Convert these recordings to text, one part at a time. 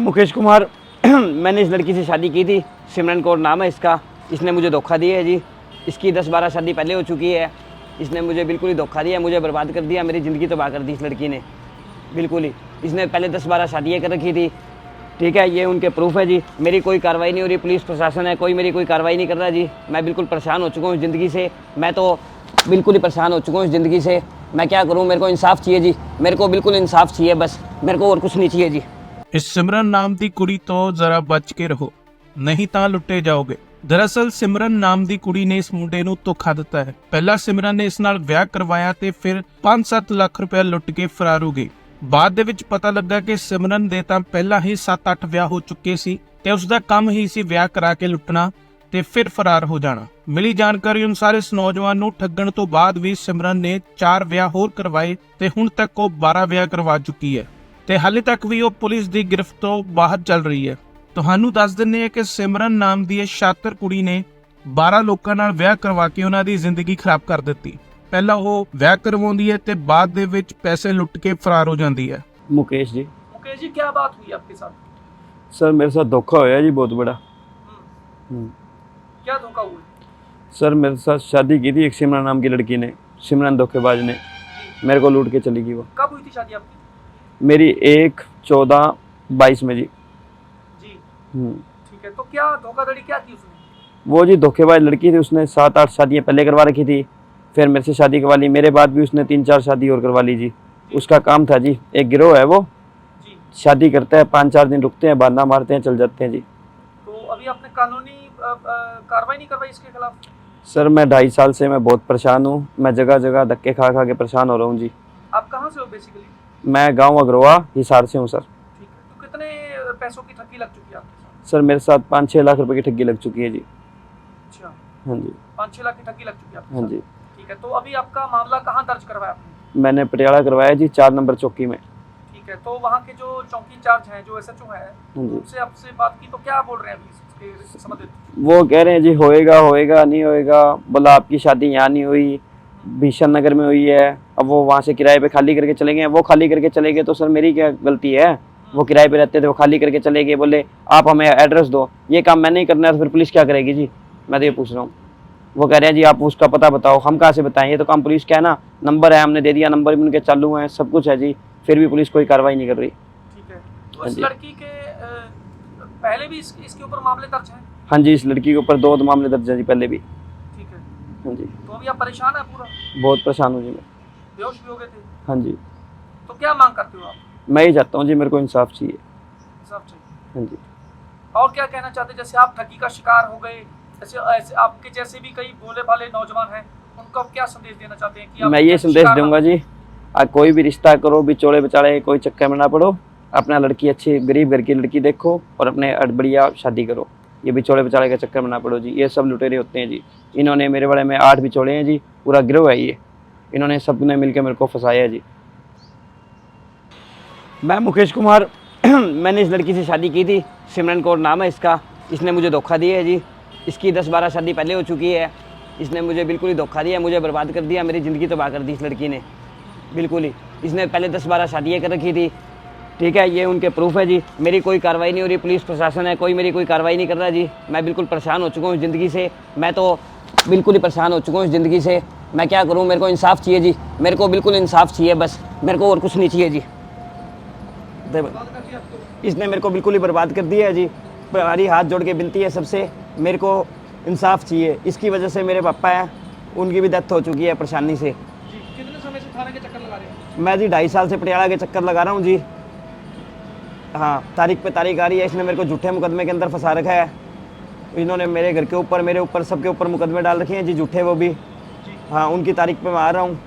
मुकेश कुमार मैंने इस लड़की से शादी की थी, सिमरन कौर नाम है इसका। इसने मुझे धोखा दिया है जी। इसकी 10-12 शादी पहले हो चुकी है। इसने मुझे बिल्कुल ही धोखा दिया, मुझे बर्बाद कर दिया, मेरी ज़िंदगी तबाह कर दी इस लड़की ने बिल्कुल ही। इसने पहले 10-12 शादियाँ कर रखी थी, ठीक है, ये उनके प्रूफ है जी। मेरी कोई कार्रवाई नहीं हो रही, पुलिस प्रशासन है कोई मेरी कोई कार्रवाई नहीं कर रहा जी। मैं बिल्कुल परेशान हो चुका हूँ ज़िंदगी से, मैं तो बिल्कुल ही परेशान हो चुका हूँ इस ज़िंदगी से। मैं क्या करूँ, मेरे को इंसाफ चाहिए जी, मेरे को बिल्कुल इंसाफ चाहिए, बस मेरे को और कुछ नहीं चाहिए जी। ਇਸ ਸਿਮਰਨ ਨਾਮ ਦੀ ਕੁੜੀ ਤੋਂ ਜ਼ਰਾ ਬਚ ਕੇ ਰਹੋ, ਨਹੀਂ ਤਾਂ ਲੁੱਟੇ ਜਾਓਗੇ। ਦਰਅਸਲ ਸਿਮਰਨ ਨਾਮ ਦੀ ਕੁੜੀ ਨੇ ਇਸ ਮੁੰਡੇ ਨੂੰ ਧੋਖਾ ਦਿੱਤਾ ਹੈ। ਪਹਿਲਾਂ ਸਿਮਰਨ ਨੇ ਇਸ ਨਾਲ ਵਿਆਹ ਕਰਵਾਇਆ ਤੇ ਫਿਰ 5-7 ਲੱਖ ਰੁਪਏ ਲੁੱਟ ਕੇ ਫਰਾਰ ਹੋ ਗਈ। ਬਾਅਦ ਦੇ ਵਿੱਚ ਪਤਾ ਲੱਗਾ ਕਿ ਸਿਮਰਨ ਦੇ ਤਾਂ ਪਹਿਲਾਂ ਹੀ 7-8 ਵਿਆਹ ਹੋ ਚੁੱਕੇ ਸੀ ਤੇ ਉਸ ਦਾ ਕੰਮ ਹੀ ਸੀ ਵਿਆਹ ਕਰਾ ਕੇ ਲੁੱਟਣਾ ਤੇ ਫਿਰ ਫਰਾਰ ਹੋ ਜਾਣਾ। ਮਿਲੀ ਜਾਣਕਾਰੀ ਅਨੁਸਾਰ ਇਸ ਨੌਜਵਾਨ ਨੂੰ ਠੱਗਣ ਤੋਂ ਬਾਅਦ ਵੀ ਸਿਮਰਨ ਨੇ 4 ਵਿਆਹ ਹੋਰ ਕਰਵਾਏ ਤੇ ਹੁਣ ਤੱਕ ਉਹ 12 ਵਿਆਹ ਕਰਵਾ ਚੁੱਕੀ ਹੈ ਤੇ ਹਾਲੇ ਤੱਕ ਵੀ ਉਹ ਪੁਲਿਸ ਦੀ ਗ੍ਰਿਫਤ ਤੋਂ ਬਾਹਰ ਚੱਲ ਰਹੀ ਹੈ। ਤੁਹਾਨੂੰ ਦੱਸ ਦਿੰਦੇ ਹਾਂ ਕਿ ਸਿਮਰਨ ਨਾਮ ਦੀ ਇਹ ਸ਼ਾਤਰ ਕੁੜੀ ਨੇ 12 ਲੋਕਾਂ ਨਾਲ ਵਿਆਹ ਕਰਵਾ ਕੇ ਉਹਨਾਂ ਦੀ ਜ਼ਿੰਦਗੀ ਖਰਾਬ ਕਰ ਦਿੱਤੀ। ਪਹਿਲਾਂ ਉਹ ਵਿਆਹ ਕਰਵਾਉਂਦੀ ਹੈ ਤੇ ਬਾਅਦ ਦੇ ਵਿੱਚ ਪੈਸੇ ਲੁੱਟ ਕੇ ਫਰਾਰ ਹੋ ਜਾਂਦੀ ਹੈ। मुकेश जी, क्या बात हुई आपके साथ? सर मेरे साथ धोखा होया जी बहुत बड़ा। क्या धोखा हुआ? सर मेरे साथ शादी की थी एक सिमरन नाम की लड़की ने, सिमरन धोखेबाज ने मेरे को लूट के चली गई। वो कब हुई थी शादी आपकी? मेरी 1/14/22 में जी। जी ठीक है, तो क्या धोखाधड़ी क्या की उसने? वो जी धोखेबाज लड़की थी, उसने 7-8 शादियाँ पहले करवा रखी थी, फिर मेरे से शादी करवा ली। मेरे बाद भी उसने 3-4 शादी और करवा ली जी। उसका काम था जी, एक गिरोह है वो जी। शादी करता है, 5-4 दिन रुकते हैं, बहाना मारते हैं, चल जाते हैं जी। तो अभी आपने कानूनी कार्रवाई नहीं करवाई इसके खिलाफ? सर मैं 2.5 साल से मैं बहुत परेशान हूँ, मैं जगह जगह धक्के खा खा के परेशान हो रहा हूँ जी। आप कहाँ से हो बेसिकली? मैं गाँव अग्रवा हिसार से हूँ सर। ठीक है, तो कितने पैसों की ठगी लग चुकी है आपके साथ? सर मेरे साथ 5-6 लाख रुपए की ठगी लग चुकी है जी। अच्छा, हाँ जी। 5-6 लाख की ठगी लग चुकी है आपके हाँ साथ? जी। ठीक है, तो अभी आपका मामला कहाँ दर्ज करवाया आपने? मैंने पटियाला करवाया जी, 4 नंबर चौकी में। ठीक है, तो वहाँ के जो चौकी इंचार्ज हैं, जो SHO है, हाँ जी। उनसे आपसे बात की तो क्या बोल रहे हैं अभी इसके संबंधित? वो कह रहे हैं जी होएगा होएगा नहीं होएगा, बोला आपकी शादी यहाँ नहीं हुई, भीषण नगर में हुई है। अब वो वहाँ से किराए पे खाली करके चले गए, वो खाली करके चले गए तो सर मेरी क्या गलती है? वो किराए पे रहते थे, वो खाली करके चले गए, बोले आप हमें एड्रेस दो। ये काम मैं नहीं करना है तो फिर पुलिस क्या करेगी जी? मैं तो ये पूछ रहा हूँ। वो कह रहे हैं जी आप उसका पता बताओ। हम कहाँ से बताएं, ये तो काम पुलिस का है ना। नंबर है, हमने दे दिया, नंबर भी उनके चालू हैं, सब कुछ है जी, फिर भी पुलिस कोई कार्रवाई नहीं कर रही। ठीक है, तो इस लड़की के पहले भी इसके ऊपर मामले दर्ज हैं? हाँ जी, इस लड़की के ऊपर 2 मामले दर्ज हैं जी पहले भी। ठीक है, हाँ जी। तो अभी आप परेशान है पूरा? बहुत परेशान हूँ जी मैं। बेहोश भी हो गए थे? हाँ जी। तो क्या मांग करते हो आप? मैं ही चाहता हूँ जी, मेरे को इंसाफ चाहिए। इंसाफ चाहिए। हाँ जी। और क्या कहना चाहते हैं, जैसे आप ठगी का शिकार हो गए, ऐसे आपके जैसे भी कई भोले भाले नौजवान हैं, उनको आप क्या संदेश देना चाहते हैं? कि आप मैं ये संदेश दूंगा जी, कोई भी रिश्ता करो भी चोले बचाले कोई चक्कर में ना पड़ो, अपना लड़की अच्छी गरीब घर की लड़की देखो और अपने बढ़िया शादी करो। ये बिचौले बचाले के चक्कर में ना पड़ो जी, ये सब लुटेरे होते हैं जी। इन्होंने मेरे बड़े में 8 बिचौले हैं जी, पूरा गिरोह है ये, इन्होंने सबने मिलकर मेरे को फंसाया है जी। मैं मुकेश कुमार मैंने इस लड़की से शादी की थी, सिमरन कौर नाम है इसका। इसने मुझे धोखा दिया है जी। इसकी 10-12 शादी पहले हो चुकी है। इसने मुझे बिल्कुल ही धोखा दिया, मुझे बर्बाद कर दिया, मेरी ज़िंदगी तबाह कर दी इस लड़की ने बिल्कुल ही। इसने पहले 10-12 शादियाँ कर रखी थी, ठीक है, ये उनके प्रूफ है जी। मेरी कोई कार्रवाई नहीं हो रही, पुलिस प्रशासन है कोई मेरी कोई कार्रवाई नहीं कर रहा जी। मैं बिल्कुल परेशान हो चुका हूँ ज़िंदगी से, मैं तो बिल्कुल ही परेशान हो चुका हूँ इस ज़िंदगी से। मैं क्या करूँ, मेरे को इंसाफ चाहिए जी, मेरे को बिल्कुल इंसाफ चाहिए, बस मेरे को और कुछ नहीं चाहिए जी। इसने मेरे को बिल्कुल ही बर्बाद कर दिया है जी। हमारी हाथ जोड़ के विनती है सबसे, मेरे को इंसाफ चाहिए। इसकी वजह से मेरे पापा हैं, उनकी भी डेथ हो चुकी है परेशानी से। जी, कितने समय से थाने के चक्कर लगा रहे हैं? मैं जी 2.5 साल से पटियाला के चक्कर लगा रहा हूँ जी। हाँ, तारीख पे तारीख आ रही है। इसने मेरे को झूठे मुकदमे के अंदर फंसा रखा है। इन्होंने मेरे घर के ऊपर, मेरे ऊपर, सबके ऊपर मुकदमे डाल रखे हैं जी, झूठे वो भी। हाँ, उनकी तारीख पे मैं आ रहा हूँ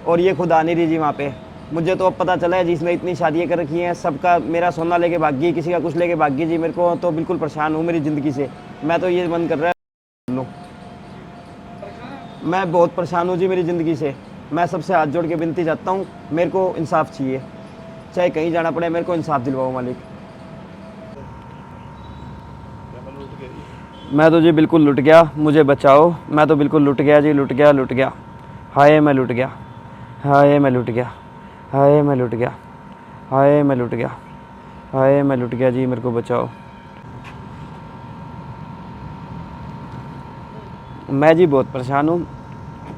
और ये खुद आ नहीं रही जी वहाँ पे। मुझे तो अब पता चला है जी, इसने इतनी शादियाँ कर रखी हैं, सबका मेरा सोना लेके भाग गई, किसी का कुछ लेके भाग गई जी। मेरे को तो बिल्कुल परेशान हूँ मेरी ज़िंदगी से। मैं तो ये मन कर रहा है, मैं बहुत परेशान हूँ जी मेरी ज़िंदगी से। मैं सबसे हाथ जोड़ के विनती चाहता हूँ, मेरे को इंसाफ चाहिए, चाहे कहीं जाना पड़े, मेरे को इंसाफ दिलवाओ मालिक। मैं तो जी बिल्कुल लुट गया, मुझे बचाओ। मैं तो बिल्कुल लुट गया जी, लुट गया, लुट गया। हाय मैं लुट गया, हाय मैं लुट गया, हाय मैं लुट गया, हाय मैं लुट गया, हाय मैं लुट गया जी, मेरे को बचाओ। मैं जी बहुत परेशान हूँ।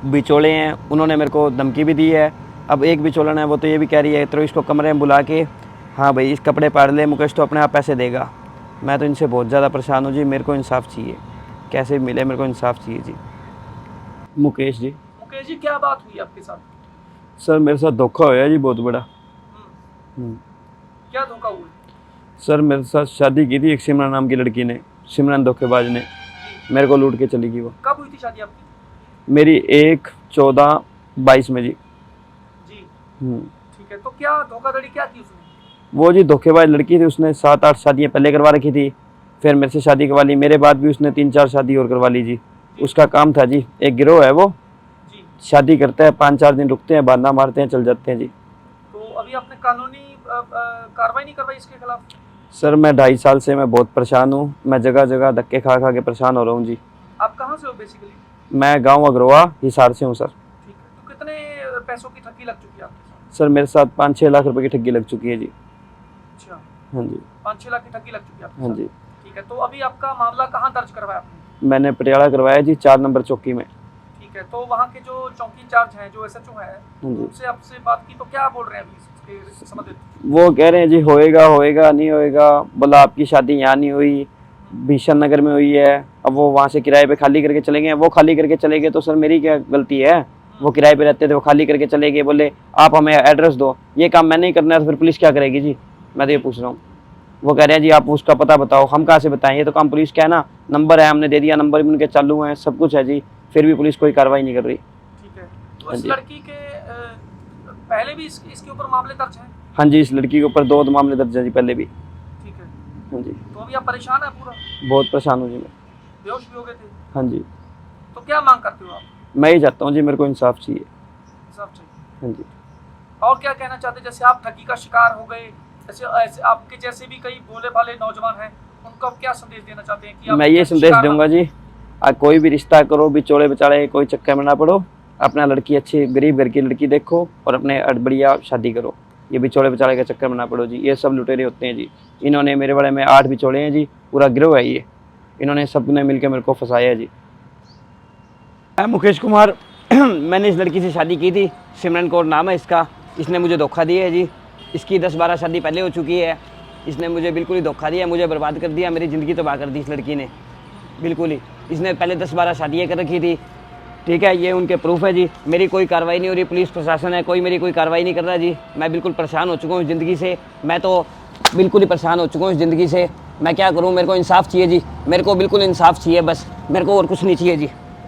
बिचौले हैं, उन्होंने मेरे को धमकी भी दी है। अब एक बिचौलन है, वो तो ये भी कह रही है तो इसको कमरे में बुला के, हाँ भाई इस कपड़े पाड़ ले, मुकेश तो अपने आप पैसे देगा। मैं तो इनसे बहुत ज़्यादा परेशान हूँ जी, मेरे को इंसाफ चाहिए, कैसे भी मिले मेरे को इंसाफ चाहिए जी। मुकेश जी। मुकेश जी, क्या बात हुई आपके साथ? सर मेरे साथ धोखा होया जी बहुत बड़ा। हम्म, क्या धोखा हुआ? सर मेरे साथ शादी की थी एक सिमरन नाम की लड़की ने, सिमरन धोखेबाज ने मेरे को लूट के चली गई। वो कब हुई थी शादी आपकी? मेरी 1/14/22 में जी। जी, हम्म। ठीक है। तो क्या धोखाधड़ी क्या की उसने? वो जी धोखेबाज लड़की थी, उसने 7-8 शादियाँ पहले करवा रखी थी, फिर मेरे से शादी करवा ली, मेरे बाद भी उसने 3-4 शादी और करवा ली जी। उसका काम था जी, एक गिरोह है वो, जी, शादी करता है, 5-4 दिन रुकते हैं, बहाना मारते हैं, चल जाते हैं जी। तो अभी आपने कानूनी कार्रवाई नहीं करवाई इसके खिलाफ? सर मैं 2.5 साल से मैं बहुत परेशान हूँ, मैं जगह जगह धक्के खा खा के परेशान हो रहा हूँ जी। आप कहाँ से हो बेसिकली? मैं गाँव अग्रवा हिसार से हूँ सर। ठीक है। तो कितने पैसों की ठगी लग चुकी है आपके साथ? सर मेरे साथ 5-6 लाख रुपए की ठगी लग चुकी है जी। अच्छा, हाँ जी। 5-6 लाख की ठगी लग चुकी है आपके हाँ साथ? जी। ठीक है। तो अभी आपका मामला कहाँ दर्ज करवाया आपने? मैंने पटियाला करवाया जी, 4 नंबर चौकी में। ठीक है। तो वहाँ के जो चौकी इंचार्ज हैं, जो एसएचओ है, हाँ जी। उनसे आपसे बात की तो क्या बोल रहे हैं अभी इसके संबंधित? वो कह रहे हैं जी होएगा होएगा नहीं होएगा, बोला आपकी शादी यहाँ नहीं हुई, भीषण नगर में हुई है। अब वो वहाँ से किराए पे खाली करके चले गए, वो खाली करके चले गए तो सर मेरी क्या गलती है? वो किराए पे रहते थे, वो खाली करके चले गए, बोले आप हमें एड्रेस दो। ये काम मैंने ही करना है तो फिर पुलिस क्या करेगी जी? मैं तो ये पूछ रहा हूँ। वो कह रहे हैं जी आप उसका पता बताओ, हम कहाँ से बताएं, ये तो काम पुलिस का है ना। नंबर है, हमने दे दिया, नंबर भी उनके चालू हैं, सब कुछ है जी, फिर भी पुलिस कोई कार्रवाई नहीं कर रही। ठीक है। तो हाँ इस जी। लड़की के पहले भी इसके ऊपर मामले दर्ज हैं? हाँ जी, इस लड़की के ऊपर 2 मामले दर्ज हैं जी पहले भी। ठीक है। हाँ जी। तो अभी आप परेशान हैं पूरा? बहुत परेशान हूँ जी मैं। बेहोश भी हो गए थे? हाँ जी। तो क्या मांग करते हो आप? मैं ही चाहता हूँ जी, मेरे को इंसाफ चाहिए। इंसाफ चाहिए। हाँ जी। और क्या कहना चाहते हैं? जैसे आप ठगी का शिकार हो गए, ऐसे आपके जैसे भी कई भोले भाले नौजवान हैं, उनको आप क्या संदेश देना चाहते हैं कि आप मैं ये संदेश शिकार ना दूंगा जी, कोई भी रिश्ता करो बिचौले बेचारे कोई चक्कर में ना पड़ो, अपना लड़की अच्छी गरीब घर की लड़की देखो और अपने बढ़िया शादी करो। ये बिचौले बेचारे के चक्कर में ना पड़ो जी, ये सब लुटेरे होते हैं जी। इन्होंने मेरे बड़े में 8 बिचौले हैं जी, पूरा गिरोह है ये, इन्होंने सबने मिलकर मेरे को फंसाया जी। मैं मुकेश कुमार मैंने इस लड़की से शादी की थी, सिमरन कौर नाम है इसका। इसने मुझे धोखा दिया है जी, इसकी 10-12 शादी पहले हो चुकी है। इसने मुझे बिल्कुल ही धोखा दिया, मुझे बर्बाद कर दिया, मेरी ज़िंदगी तबाह कर दी इस लड़की ने बिल्कुल ही। इसने पहले 10-12 शादियाँ कर रखी थी, ठीक है, ये उनके प्रूफ है जी। मेरी कोई कार्रवाई नहीं हो रही, पुलिस प्रशासन है कोई मेरी कोई कार्रवाई नहीं कर रहा जी। मैं बिल्कुल परेशान हो चुका हूँ इस ज़िंदगी से, मैं तो बिल्कुल ही परेशान हो चुका हूँ इस ज़िंदगी से। मैं क्या करूँ, मेरे को इंसाफ चाहिए जी, मेरे को बिल्कुल इंसाफ चाहिए बस, मेरे को और कुछ नहीं चाहिए जी।